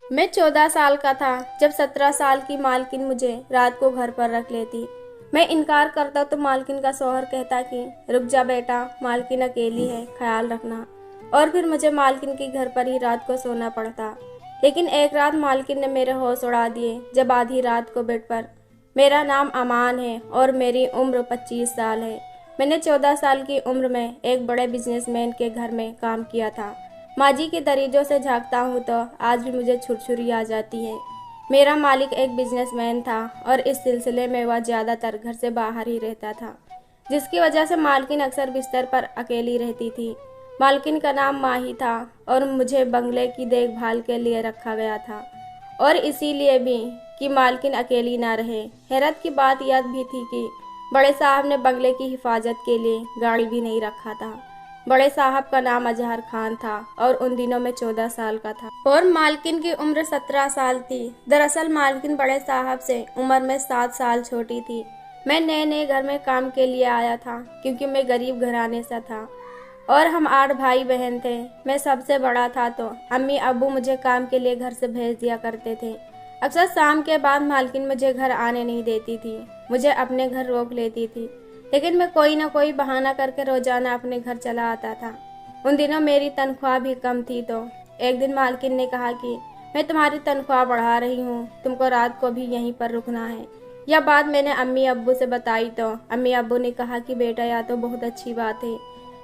मैं 14 साल का था जब 17 साल की मालकिन मुझे रात को घर पर रख लेती। मैं इनकार करता तो मालकिन का शौहर कहता कि रुक जा बेटा, मालकिन अकेली है, ख्याल रखना। और फिर मुझे मालकिन के घर पर ही रात को सोना पड़ता। लेकिन एक रात मालकिन ने मेरे होश उड़ा दिए जब आधी रात को बेड पर, मेरा नाम अमान है और मेरी उम्र 25 साल है। मैंने 14 साल की उम्र में एक बड़े बिजनेसमैन के घर में काम किया था। माजी के दरीजों से झांकता हूँ तो आज भी मुझे छुरछुरी आ जाती है। मेरा मालिक एक बिजनेसमैन था और इस सिलसिले में वह ज़्यादातर घर से बाहर ही रहता था, जिसकी वजह से मालकिन अक्सर बिस्तर पर अकेली रहती थी। मालकिन का नाम माही था और मुझे बंगले की देखभाल के लिए रखा गया था, और इसीलिए भी कि मालकिन अकेली ना रहे। हैरत की बात यह भी थी कि बड़े साहब ने बंगले की हिफाजत के लिए गाड़ी भी नहीं रखा था। बड़े साहब का नाम अजहर खान था और उन दिनों में 14 साल का था और मालकिन की उम्र 17 साल थी। दरअसल मालकिन बड़े साहब से उम्र में 7 साल छोटी थी। मैं नए नए घर में काम के लिए आया था क्योंकि मैं गरीब घराने से था और हम 8 भाई बहन थे। मैं सबसे बड़ा था तो अम्मी अब्बू मुझे काम के लिए घर से भेज दिया करते थे। अक्सर शाम के बाद मालकिन मुझे घर आने नहीं देती थी, मुझे अपने घर रोक लेती थी। लेकिन मैं कोई ना कोई बहाना करके रोजाना अपने घर चला आता था। उन दिनों मेरी तनख्वाह भी कम थी तो एक दिन मालकिन ने कहा कि मैं तुम्हारी तनख्वाह बढ़ा रही हूँ, तुमको रात को भी यहीं पर रुकना है। यह बात मैंने अम्मी अब्बू से बताई तो अम्मी अब्बू ने कहा कि बेटा यह तो बहुत अच्छी बात है,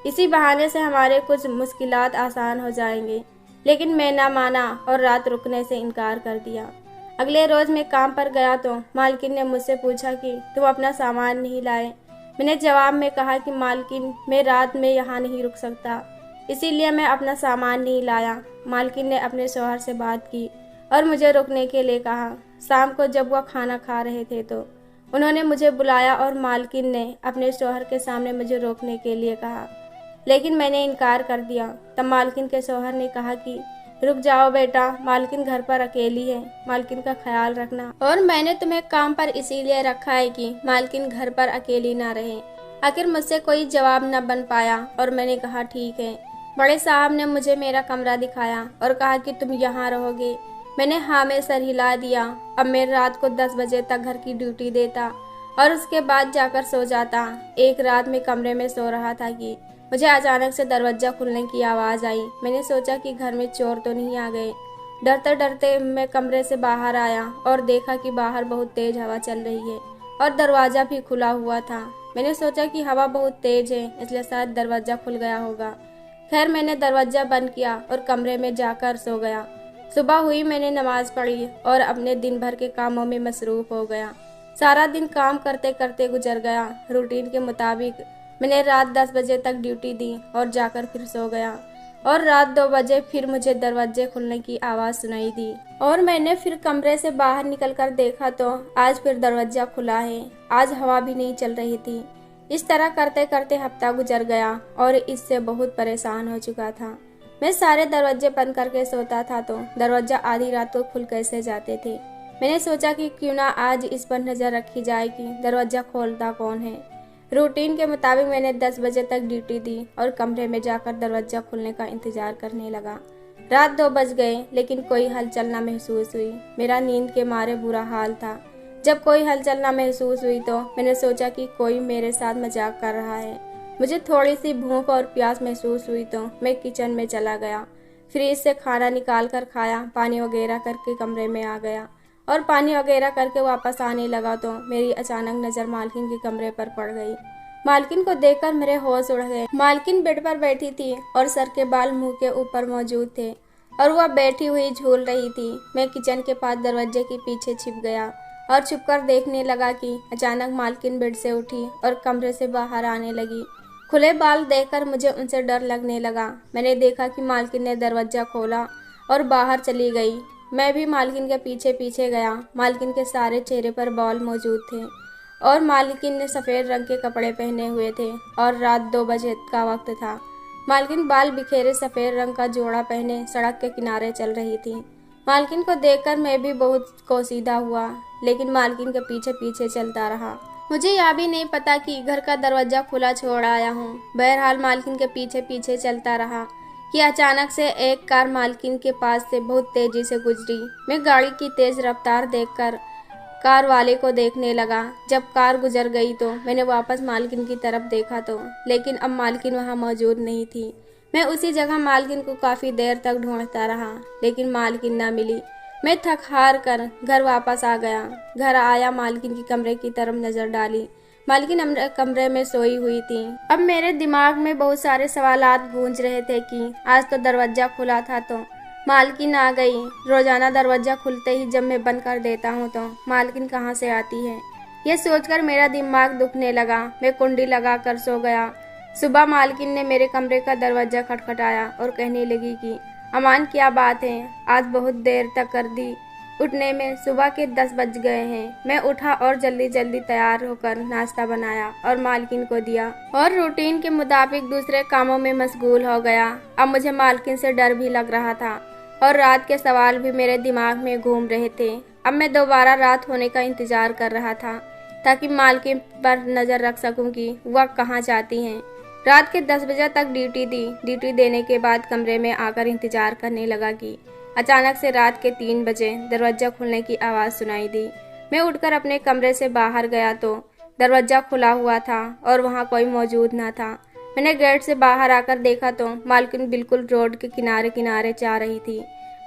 इसी बहाने से हमारे कुछ मुश्किलात आसान हो जाएंगे। लेकिन मैं ना माना और रात रुकने से इनकार कर दिया। अगले रोज मैं काम पर गया तो मालकिन ने मुझसे पूछा कि तुम अपना सामान नहीं लाए। मैंने जवाब में कहा कि मालकिन मैं रात में यहाँ नहीं रुक सकता, इसीलिए मैं अपना सामान नहीं लाया। मालकिन ने अपने शौहर से बात की और मुझे रुकने के लिए कहा। शाम को जब वह खाना खा रहे थे तो उन्होंने मुझे बुलाया और मालकिन ने अपने शौहर के सामने मुझे रोकने के लिए कहा, लेकिन मैंने इनकार कर दिया। तब मालकिन के शौहर ने कहा कि रुक जाओ बेटा, मालकिन घर पर अकेली है, मालकिन का ख्याल रखना। और मैंने तुम्हें काम पर इसीलिए रखा है कि मालकिन घर पर अकेली ना रहे। आखिर मुझसे कोई जवाब न बन पाया और मैंने कहा ठीक है। बड़े साहब ने मुझे मेरा कमरा दिखाया और कहा कि तुम यहाँ रहोगे। मैंने हाँ में सर हिला दिया। अब मैं रात को 10 बजे तक घर की ड्यूटी देता और उसके बाद जाकर सो जाता। एक रात में कमरे में सो रहा था कि मुझे अचानक से दरवाजा खुलने की आवाज़ आई। मैंने सोचा कि घर में चोर तो नहीं आ गए। डरते डरते मैं कमरे से बाहर आया और देखा कि बाहर बहुत तेज हवा चल रही है और दरवाज़ा भी खुला हुआ था। मैंने सोचा कि हवा बहुत तेज है इसलिए शायद दरवाज़ा खुल गया होगा। खैर मैंने दरवाज़ा बंद किया और कमरे में जाकर सो गया। सुबह हुई, मैंने नमाज पढ़ी और अपने दिन भर के कामों में मसरूफ़ हो गया। सारा दिन काम करते करते गुजर गया। रूटीन के मुताबिक मैंने रात 10 बजे तक ड्यूटी दी और जाकर फिर सो गया और रात 2 बजे फिर मुझे दरवाजे खुलने की आवाज़ सुनाई दी और मैंने फिर कमरे से बाहर निकलकर देखा तो आज फिर दरवाजा खुला है। आज हवा भी नहीं चल रही थी। इस तरह करते करते हफ्ता गुजर गया और इससे बहुत परेशान हो चुका था। मैं सारे दरवाजे बंद करके सोता था तो दरवाजा आधी रात को खुल कैसे जाते थे। मैंने सोचा कि क्यों ना आज इस पर नज़र रखी जाए कि दरवाजा खोलता कौन है। रूटीन के मुताबिक मैंने 10 बजे तक ड्यूटी दी और कमरे में जाकर दरवाजा खुलने का इंतजार करने लगा। रात 2 बज गए लेकिन कोई हलचल न महसूस हुई। मेरा नींद के मारे बुरा हाल था। जब कोई हलचल न महसूस हुई तो मैंने सोचा कि कोई मेरे साथ मजाक कर रहा है। मुझे थोड़ी सी भूख और प्यास महसूस हुई तो मैं किचन में चला गया। फ्रिज से खाना निकाल कर खाया, पानी वगैरह करके कमरे में आ गया और पानी वगैरह करके वापस आने लगा तो मेरी अचानक नज़र मालकिन के कमरे पर पड़ गई। मालकिन को देखकर मेरे होश उड़ गए। मालकिन बेड पर बैठी थी और सर के बाल मुंह के ऊपर मौजूद थे और वह बैठी हुई झूल रही थी। मैं किचन के पास दरवाजे के पीछे छिप गया और छुपकर देखने लगा कि अचानक मालकिन बेड से उठी और कमरे से बाहर आने लगी। खुले बाल देखकर मुझे उनसे डर लगने लगा। मैंने देखा कि मालकिन ने दरवाजा खोला और बाहर चली गई। मैं भी मालकिन के पीछे पीछे गया। मालकिन के सारे चेहरे पर बाल मौजूद थे और मालकिन ने सफ़ेद रंग के कपड़े पहने हुए थे और रात 2 बजे का वक्त था। मालकिन बाल बिखेरे सफ़ेद रंग का जोड़ा पहने सड़क के किनारे चल रही थी। मालकिन को देखकर मैं भी बहुत कोसीदा हुआ लेकिन मालकिन के पीछे पीछे चलता रहा। मुझे यह भी नहीं पता कि घर का दरवाज़ा खुला छोड़ आया हूँ। बहरहाल मालकिन के पीछे पीछे चलता रहा। कि अचानक से एक कार मालकिन के पास से बहुत तेजी से गुजरी। मैं गाड़ी की तेज रफ्तार देखकर कार वाले को देखने लगा। जब कार गुजर गई तो मैंने वापस मालकिन की तरफ देखा तो लेकिन अब मालकिन वहां मौजूद नहीं थी। मैं उसी जगह मालकिन को काफ़ी देर तक ढूंढता रहा लेकिन मालकिन ना मिली। मैं थक हार कर घर वापस आ गया। घर आया, मालकिन की कमरे की तरफ नज़र डाली। मालकिन कमरे में सोई हुई थी। अब मेरे दिमाग में बहुत सारे सवालात गूंज रहे थे कि आज तो दरवाज़ा खुला था तो मालकिन आ गई। रोजाना दरवाज़ा खुलते ही जब मैं बंद कर देता हूँ तो मालकिन कहाँ से आती है, यह सोचकर मेरा दिमाग दुखने लगा। मैं कुंडी लगा कर सो गया। सुबह मालकिन ने मेरे कमरे का दरवाज़ा खटखटाया और कहने लगी कि अमान क्या बात है, आज बहुत देर तक कर दी। उठने में सुबह के 10 बज गए हैं। मैं उठा और जल्दी जल्दी तैयार होकर नाश्ता बनाया और मालकिन को दिया और रूटीन के मुताबिक दूसरे कामों में मशगूल हो गया। अब मुझे मालकिन से डर भी लग रहा था और रात के सवाल भी मेरे दिमाग में घूम रहे थे। अब मैं दोबारा रात होने का इंतजार कर रहा था ताकि मालकिन पर नज़र रख सकूं कि वह कहाँ जाती हैं। रात के 10 बजे तक ड्यूटी दी। ड्यूटी देने के बाद कमरे में आकर इंतजार करने लगा कि अचानक से रात के 3 बजे दरवाज़ा खुलने की आवाज़ सुनाई दी। मैं उठकर अपने कमरे से बाहर गया तो दरवाज़ा खुला हुआ था और वहाँ कोई मौजूद न था। मैंने गेट से बाहर आकर देखा तो मालकिन बिल्कुल रोड के किनारे किनारे जा रही थी।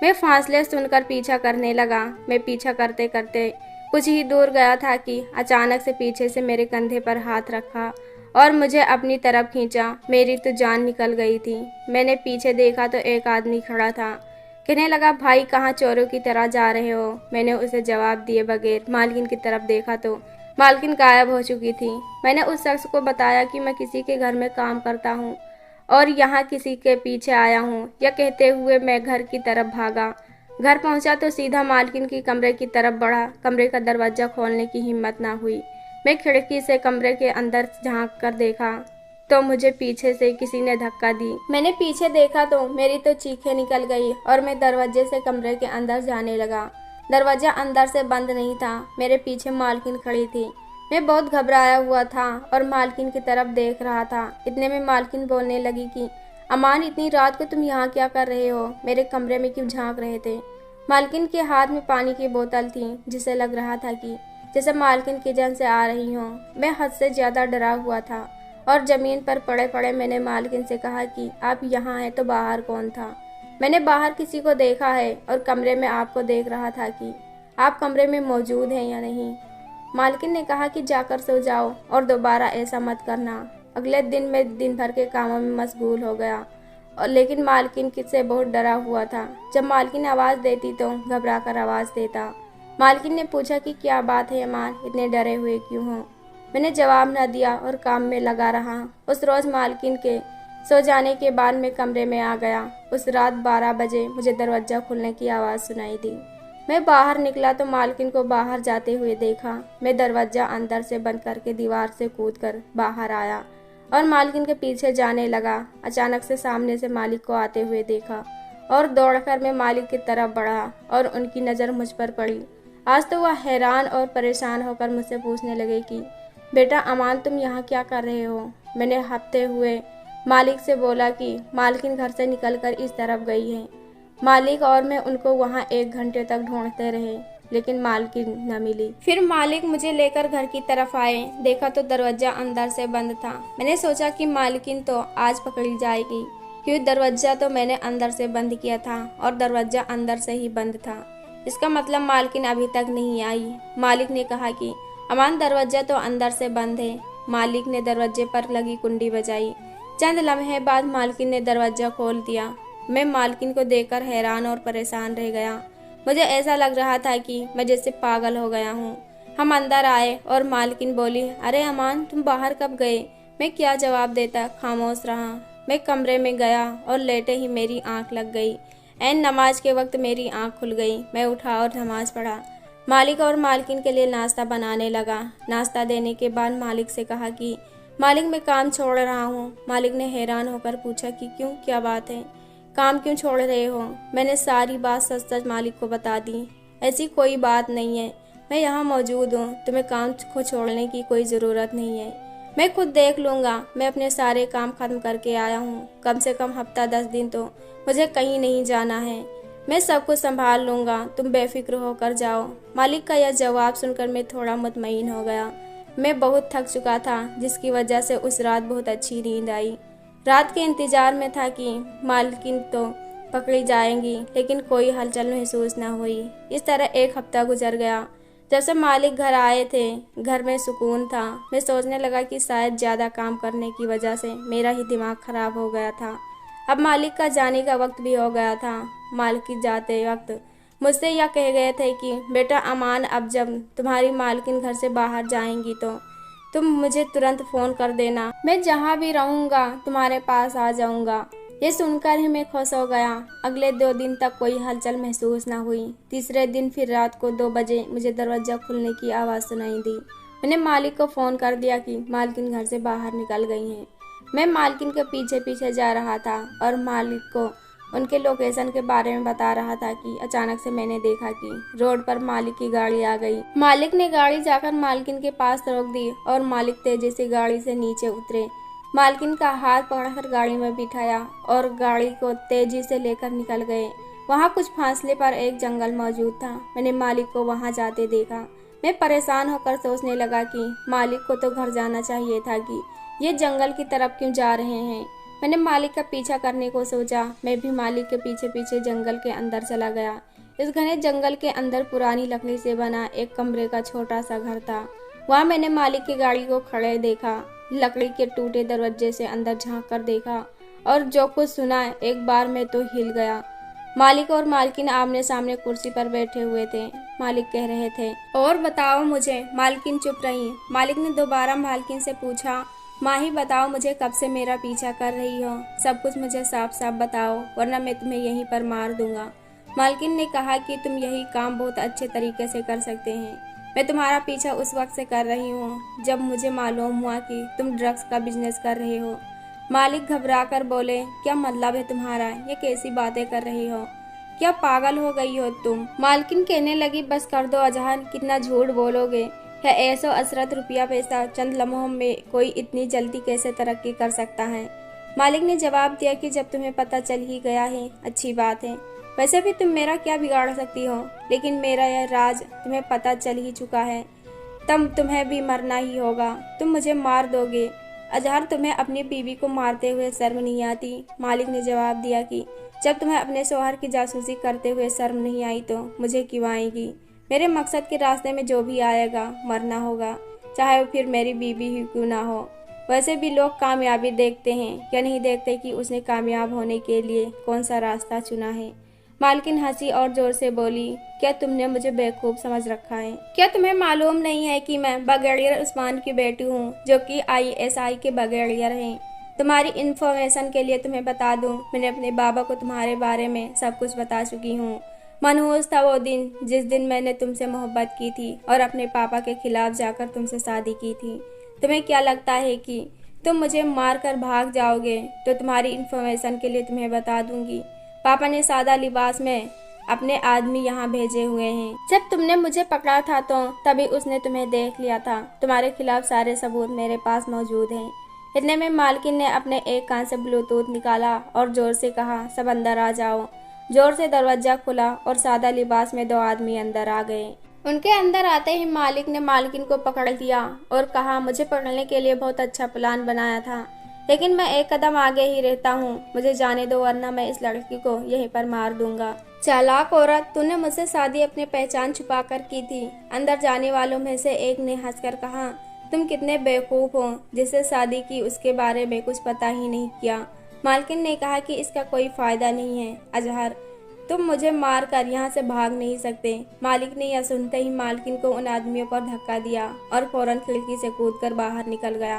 मैं फासले सुनकर पीछा करने लगा। मैं पीछा करते करते कुछ ही दूर गया था कि अचानक से पीछे से मेरे कंधे पर हाथ रखा और मुझे अपनी तरफ खींचा। मेरी तो जान निकल गई थी। मैंने पीछे देखा तो एक आदमी खड़ा था। कहने लगा, भाई कहाँ चोरों की तरह जा रहे हो। मैंने उसे जवाब दिए बगैर मालकिन की तरफ देखा तो मालकिन गायब हो चुकी थी। मैंने उस शख्स को बताया कि मैं किसी के घर में काम करता हूँ और यहाँ किसी के पीछे आया हूँ। यह कहते हुए मैं घर की तरफ भागा। घर पहुँचा तो सीधा मालकिन की कमरे की तरफ बढ़ा। कमरे का दरवाज़ा खोलने की हिम्मत ना हुई। मैं खिड़की से कमरे के अंदर झांक कर देखा तो मुझे पीछे से किसी ने धक्का दी। मैंने पीछे देखा तो मेरी तो चीखें निकल गई और मैं दरवाजे से कमरे के अंदर जाने लगा। दरवाजा अंदर से बंद नहीं था। मेरे पीछे मालकिन खड़ी थी। मैं बहुत घबराया हुआ था और मालकिन की तरफ देख रहा था। इतने में मालकिन बोलने लगी कि अमान, इतनी रात को तुम यहाँ क्या कर रहे हो, मेरे कमरे में क्यों झांक रहे थे। मालकिन के हाथ में पानी की बोतल थी जिसे लग रहा था कि जैसे मालकिन किचन से आ रही हूँ। मैं हद से ज़्यादा डरा हुआ था और ज़मीन पर पड़े पड़े मैंने मालकिन से कहा कि आप यहाँ हैं तो बाहर कौन था। मैंने बाहर किसी को देखा है और कमरे में आपको देख रहा था कि आप कमरे में मौजूद हैं या नहीं। मालकिन ने कहा कि जाकर सो जाओ और दोबारा ऐसा मत करना। अगले दिन मैं दिन भर के कामों में मशगूल हो गया और लेकिन मालकिन से बहुत डरा हुआ था। जब मालकिन आवाज़ देती तो घबरा कर आवाज़ देता। मालकिन ने पूछा कि क्या बात है अमान, इतने डरे हुए क्यों हो। मैंने जवाब न दिया और काम में लगा रहा। उस रोज़ मालकिन के सो जाने के बाद मैं कमरे में आ गया। उस रात 12 बजे मुझे दरवाज़ा खुलने की आवाज़ सुनाई दी। मैं बाहर निकला तो मालकिन को बाहर जाते हुए देखा। मैं दरवाज़ा अंदर से बंद करके दीवार से कूदकर बाहर आया और मालकिन के पीछे जाने लगा। अचानक से सामने से मालिक को आते हुए देखा और दौड़कर मैं मालिक की तरफ बढ़ा और उनकी नज़र मुझ पर पड़ी। आज तो वह हैरान और परेशान होकर मुझसे पूछने लगे कि बेटा अमान, तुम यहाँ क्या कर रहे हो। मैंने हफ्ते हुए मालिक से बोला कि मालकिन घर से निकलकर इस तरफ गई है। मालिक और मैं उनको वहाँ 1 घंटे तक ढूंढते रहे लेकिन मालकिन न मिली। फिर मालिक मुझे लेकर घर की तरफ आए। देखा तो दरवाज़ा अंदर से बंद था। मैंने सोचा कि मालकिन तो आज पकड़ी जाएगी क्योंकि दरवाज़ा तो मैंने अंदर से बंद किया था और दरवाज़ा अंदर से ही बंद था। इसका मतलब मालकिन अभी तक नहीं आई। मालिक ने कहा कि अमान, दरवाज़ा तो अंदर से बंद है। मालिक ने दरवाजे पर लगी कुंडी बजाई। चंद लम्हे बाद मालकिन ने दरवाज़ा खोल दिया। मैं मालकिन को देखकर हैरान और परेशान रह गया। मुझे ऐसा लग रहा था कि मैं जैसे पागल हो गया हूँ। हम अंदर आए और मालकिन बोली, अरे अमान, तुम बाहर कब गए। मैं क्या जवाब देता, खामोश रहा। मैं कमरे में गया और लेटे ही मेरी आँख लग गई। ऐन नमाज के वक्त मेरी आँख खुल गई। मैं उठा और नमाज पढ़ा। मालिक और मालकिन के लिए नाश्ता बनाने लगा। नाश्ता देने के बाद मालिक से कहा कि मालिक, मैं काम छोड़ रहा हूँ। मालिक ने हैरान होकर पूछा कि क्यों, क्या बात है, काम क्यों छोड़ रहे हो। मैंने सारी बात सच सच मालिक को बता दी। ऐसी कोई बात नहीं है, मैं यहाँ मौजूद हूँ, तुम्हें काम को छोड़ने की कोई ज़रूरत नहीं है। मैं खुद देख लूँगा। मैं अपने सारे काम खत्म करके आया हूँ। कम से कम हफ्ता 10 दिन तो मुझे कहीं नहीं जाना है। मैं सब कुछ संभाल लूँगा, तुम बेफिक्र होकर जाओ। मालिक का यह जवाब सुनकर मैं थोड़ा मुतमईन हो गया। मैं बहुत थक चुका था, जिसकी वजह से उस रात बहुत अच्छी नींद आई। रात के इंतजार में था कि मालकिन तो पकड़ी जाएंगी, लेकिन कोई हलचल महसूस न हुई। इस तरह एक हफ्ता गुजर गया। जब से मालिक घर आए थे, घर में सुकून था। मैं सोचने लगा कि शायद ज़्यादा काम करने की वजह से मेरा ही दिमाग खराब हो गया था। अब मालिक का जाने का वक्त भी हो गया था। मालिक जाते वक्त मुझसे यह कह गए थे कि बेटा अमान, अब जब तुम्हारी मालकिन घर से बाहर जाएंगी तो तुम मुझे तुरंत फ़ोन कर देना। मैं जहाँ भी रहूँगा तुम्हारे पास आ जाऊँगा। ये सुनकर ही मैं खुश हो गया। अगले 2 दिन तक कोई हलचल महसूस न हुई। तीसरे दिन फिर रात को 2 बजे मुझे दरवाज़ा खुलने की आवाज़ सुनाई दी। मैंने मालिक को फ़ोन कर दिया कि मालकिन घर से बाहर निकल गई हैं। मैं मालकिन के पीछे पीछे जा रहा था और मालिक को उनके लोकेशन के बारे में बता रहा था कि अचानक से मैंने देखा कि रोड पर मालिक की गाड़ी आ गई। मालिक ने गाड़ी जाकर मालकिन के पास रोक दी और मालिक तेजी से गाड़ी से नीचे उतरे। मालकिन का हाथ पकड़कर गाड़ी में बिठाया और गाड़ी को तेजी से लेकर निकल गए। वहाँ कुछ फासले पर एक जंगल मौजूद था। मैंने मालिक को वहाँ जाते देखा। मैं परेशान होकर सोचने लगा कि मालिक को तो घर जाना चाहिए था कि ये जंगल की तरफ क्यों जा रहे हैं। मैंने मालिक का पीछा करने को सोचा। मैं भी मालिक के पीछे पीछे जंगल के अंदर चला गया। इस घने जंगल के अंदर पुरानी लकड़ी से बना एक कमरे का छोटा सा घर था। वहाँ मैंने मालिक की गाड़ी को खड़े देखा, लकड़ी के टूटे दरवाजे से अंदर झांक कर देखा और जो कुछ सुना एक बार में तो हिल गया। मालिक और मालकिन आमने सामने कुर्सी पर बैठे हुए थे। मालिक कह रहे थे, और बताओ मुझे। मालकिन चुप रही। मालिक ने दोबारा मालकिन से पूछा, माही बताओ मुझे कब से मेरा पीछा कर रही हो। सब कुछ मुझे साफ साफ बताओ, वरना मैं तुम्हें यहीं पर मार दूंगा। मालकिन ने कहा कि तुम यही काम बहुत अच्छे तरीके से कर सकते हैं। मैं तुम्हारा पीछा उस वक्त से कर रही हूँ जब मुझे मालूम हुआ कि तुम ड्रग्स का बिजनेस कर रहे हो। मालिक घबरा कर बोले, क्या मतलब है तुम्हारा? ये कैसी बातें कर रही हो? क्या पागल हो गई हो तुम? मालकिन कहने लगी, बस कर दो अजहर, कितना झूठ बोलोगे। है ऐसो असरत रुपया पैसा चंद लम्हों में कोई इतनी जल्दी कैसे तरक्की कर सकता है। मालिक ने जवाब दिया कि जब तुम्हें पता चल ही गया है अच्छी बात है। वैसे भी तुम मेरा क्या बिगाड़ सकती हो, लेकिन मेरा यह राज तुम्हें पता चल ही चुका है। तब तुम्हें भी मरना ही होगा। तुम मुझे मार दोगे। अजहर, तुम्हें अपनी बीवी को मारते हुए शर्म नहीं आती? मालिक ने जवाब दिया कि जब तुम्हें अपने शौहर की जासूसी करते हुए शर्म नहीं आई तो मुझे क्यों आएगी। मेरे मकसद के रास्ते में जो भी आएगा मरना होगा, चाहे वो फिर मेरी बीवी ही क्यों ना हो। वैसे भी लोग कामयाबी देखते हैं, क्या नहीं देखते कि उसने कामयाब होने के लिए कौन सा रास्ता चुना है। मालकिन हंसी और जोर से बोली, क्या तुमने मुझे बेवकूफ समझ रखा है? क्या तुम्हें मालूम नहीं है कि मैं ब्रिगेडियर उस्मान की बेटी हूँ, जो कि ISI के ब्रिगेडियर हैं। तुम्हारी इन्फॉर्मेशन के लिए तुम्हें बता दूं, मैंने अपने बाबा को तुम्हारे बारे में सब कुछ बता चुकी हूँ। मनहूस था वो दिन जिस दिन मैंने तुमसे मोहब्बत की थी और अपने पापा के खिलाफ जाकर तुमसे शादी की थी। तुम्हें क्या लगता है कि तुम मुझे मार कर भाग जाओगे? तो तुम्हारी इन्फॉर्मेशन के लिए तुम्हें बता दूंगी, पापा ने सादा लिबास में अपने आदमी यहाँ भेजे हुए हैं। जब तुमने मुझे पकड़ा था तो तभी उसने तुम्हें देख लिया था। तुम्हारे खिलाफ सारे सबूत मेरे पास मौजूद हैं। इतने में मालकिन ने अपने एक कान से ब्लूटूथ निकाला और जोर से कहा, सब अंदर आ जाओ। जोर से दरवाजा खुला और सादा लिबास में 2 आदमी अंदर आ गए। उनके अंदर आते ही मालिक ने मालकिन को पकड़ लिया और कहा, मुझे पकड़ने के लिए बहुत अच्छा प्लान बनाया था, लेकिन मैं एक कदम आगे ही रहता हूँ। मुझे जाने दो, वरना मैं इस लड़की को यहीं पर मार दूंगा। चालाक औरत, तूने मुझसे शादी अपनी पहचान छुपा कर की थी। अंदर जाने वालों में से एक ने हंसकर कहा, तुम कितने बेवकूफ हो, जिससे शादी की उसके बारे में कुछ पता ही नहीं किया। मालकिन ने कहा कि इसका कोई फायदा नहीं है अजहर, तुम मुझे मार कर यहाँ से भाग नहीं सकते। मालिक ने यह सुनते ही मालकिन को उन आदमियों पर धक्का दिया और फौरन खिड़की से कूदकर बाहर निकल गया।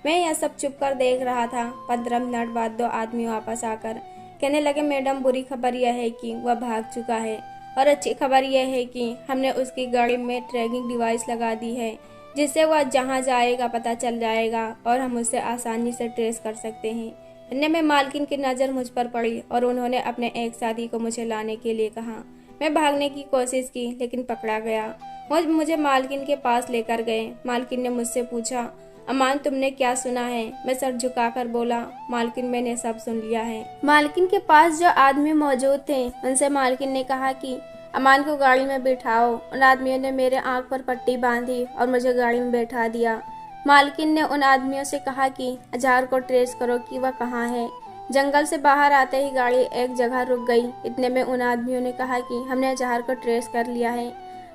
मैं यह सब चुप कर देख रहा था। 15 मिनट बाद 2 आदमी वापस आकर कहने लगे, मैडम, बुरी खबर यह है कि वह भाग चुका है और अच्छी खबर यह है कि हमने उसकी गाड़ी में ट्रैकिंग डिवाइस लगा दी है, जिससे वह जहाँ जाएगा पता चल जाएगा और हम उसे आसानी से ट्रेस कर सकते हैं। इतने में मालकिन की नज़र मुझ पर पड़ी और उन्होंने अपने एक साथी को मुझे लाने के लिए कहा। मैं भागने की कोशिश की, लेकिन पकड़ा गया। मुझे मालकिन के पास लेकर गए। मालकिन ने मुझसे पूछा, अमान, तुमने क्या सुना है? मैं सर झुकाकर बोला, मालकिन मैंने सब सुन लिया है। मालकिन के पास जो आदमी मौजूद थे उनसे मालकिन ने कहा कि अमान को गाड़ी में बिठाओ। उन आदमियों ने मेरे आंख पर पट्टी बांधी और मुझे गाड़ी में बैठा दिया। मालकिन ने उन आदमियों से कहा कि अजहर को ट्रेस करो कि वह कहाँ है। जंगल से बाहर आते ही गाड़ी एक जगह रुक गई। इतने में उन आदमियों ने कहा कि हमने अजहर को ट्रेस कर लिया है।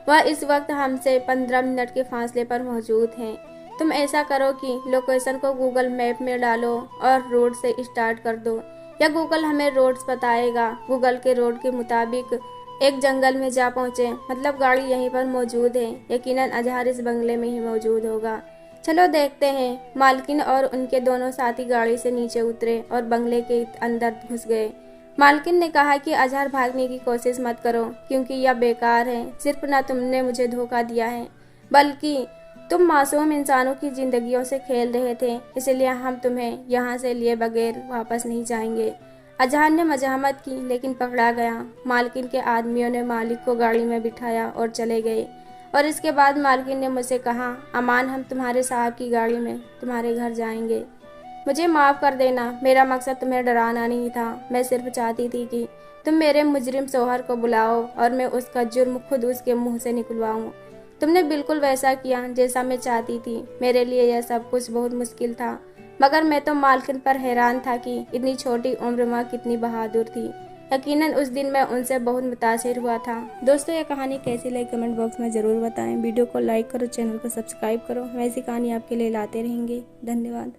वह इस वक्त हमसे 15 मिनट के फासले पर मौजूद है। तुम ऐसा करो कि लोकेशन को गूगल मैप में डालो और रोड से स्टार्ट कर दो, या गूगल हमें रोड्स बताएगा। गूगल के रोड के मुताबिक एक जंगल में जा पहुँचे, मतलब गाड़ी यहीं पर मौजूद है। यकीनन अजहर इस बंगले में ही मौजूद होगा। चलो देखते हैं। मालकिन और उनके दोनों साथी गाड़ी से नीचे उतरे और बंगले के अंदर घुस गए। मालकिन ने कहा कि अजहर भागने की कोशिश मत करो, क्योंकि यह बेकार है। सिर्फ ना तुमने मुझे धोखा दिया है, बल्कि तुम मासूम इंसानों की जिंदगियों से खेल रहे थे, इसलिए हम तुम्हें यहाँ से लिए बगैर वापस नहीं जाएंगे। अजहर ने मजामत की, लेकिन पकड़ा गया। मालकिन के आदमियों ने मालिक को गाड़ी में बिठाया और चले गए। और इसके बाद मालकिन ने मुझसे कहा, अमान, हम तुम्हारे साहब की गाड़ी में तुम्हारे घर जाएंगे। मुझे माफ़ कर देना, मेरा मकसद तुम्हें डराना नहीं था। मैं सिर्फ चाहती थी कि तुम मेरे मुजरिम शौहर को बुलाओ और मैं उसका जुर्म खुद उसके मुंह से निकलवाऊं। तुमने बिल्कुल वैसा किया जैसा मैं चाहती थी। मेरे लिए यह सब कुछ बहुत मुश्किल था, मगर मैं तो मालकिन पर हैरान था कि इतनी छोटी उम्र में कितनी बहादुर थी। यकीनन उस दिन मैं उनसे बहुत मुतासिर हुआ था। दोस्तों, ये कहानी कैसी लगी कमेंट बॉक्स में ज़रूर बताएं। वीडियो को लाइक करो, चैनल को सब्सक्राइब करो। हम ऐसी कहानी आपके लिए लाते रहेंगे। धन्यवाद।